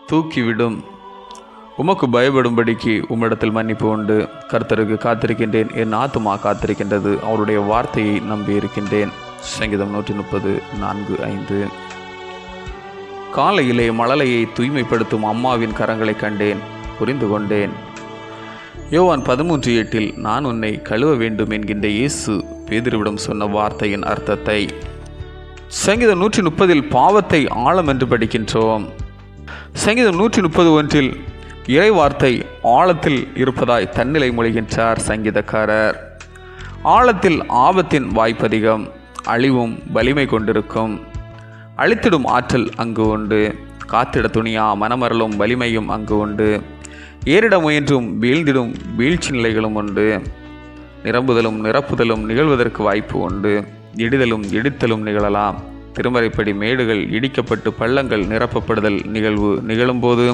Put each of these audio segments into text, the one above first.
தூக்கிவிடும். உமக்கு பயப்படும்படிக்கு உம்மிடத்தில் மன்னிப்பு உண்டு. கர்த்தருக்கு காத்திருக்கின்றேன், என் ஆத்துமா காத்திருக்கின்றது, அவருடைய வார்த்தையை நம்பியிருக்கின்றேன். சங்கீதம் 130:4-5. காலையிலே மழலையை தூய்மைப்படுத்தும் அம்மாவின் கரங்களை கண்டேன், புரிந்து கொண்டேன். யோவான் 13:8 நான் உன்னை கழுவ வேண்டும் என்கின்ற இயேசு பேதுருவிடம் சொன்ன வார்த்தையின் அர்த்தத்தை. சங்கீதம் 130 பாவத்தை ஆழம் என்று படிக்கின்றோம். சங்கீதம் 131 இறை வார்த்தை ஆழத்தில் இருப்பதாய் தன்னிலை மொழிகின்றார் சங்கீதக்காரர். ஆழத்தில் ஆபத்தின் வாய்ப்பதிகம், அழிவும் வலிமை கொண்டிருக்கும். அழித்திடும் ஆற்றல் அங்கு உண்டு. காத்திட துணியா மனமரலும் வலிமையும் அங்கு உண்டு. ஏறிட முயன்றும் வீழ்ந்திடும் வீழ்ச்சி நிலைகளும் உண்டு. நிரம்புதலும் நிரப்புதலும் நிகழ்வதற்கு வாய்ப்பு உண்டு. இடிதலும் இடித்தலும் நிகழலாம். திருமறைப்படி மேடுகள் இடிக்கப்பட்டு பள்ளங்கள் நிரப்பப்படுதல் நிகழும்போது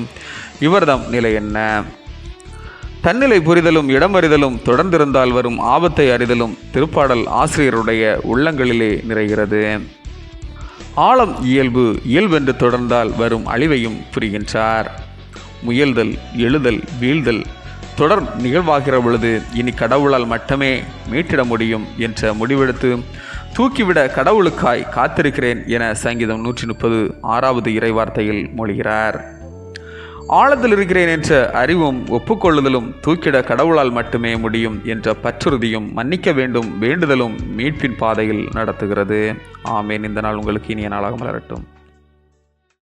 இவர்தம் நிலை என்ன? தன்னிலை புரிதலும் இடமறிதலும் தொடர்ந்திருந்தால் வரும் ஆபத்தை அறிதலும் திருப்பாடல் ஆசிரியருடைய உள்ளங்களிலே நிறைகிறது. ஆழம் இயல்பென்று தொடர்ந்தால் வரும் அழிவையும் புரிகின்றார். முயல்தல் எழுதல் வீழ்தல் தொடர் நிகழ்வாகிற பொழுது இனி கடவுளால் மட்டுமே மீட்டிட முடியும் என்ற முடிவெடுத்து தூக்கிவிட கடவுளுக்காய் காத்திருக்கிறேன் என சங்கீதம் 130 இறைவார்த்தையில் மொழிகிறார். ஆழத்தில் இருக்கிறேன் என்ற அறிவும் ஒப்புக்கொள்ளுதலும் தூக்கிட கடவுளால் மட்டுமே முடியும் என்ற பற்றுறுதியும் மன்னிக்க வேண்டும் வேண்டுதலும் மீட்பின் பாதையில் நடத்துகிறது. ஆமேன். இந்த நாள் உங்களுக்கு இனிய நாளாக மலரட்டும்.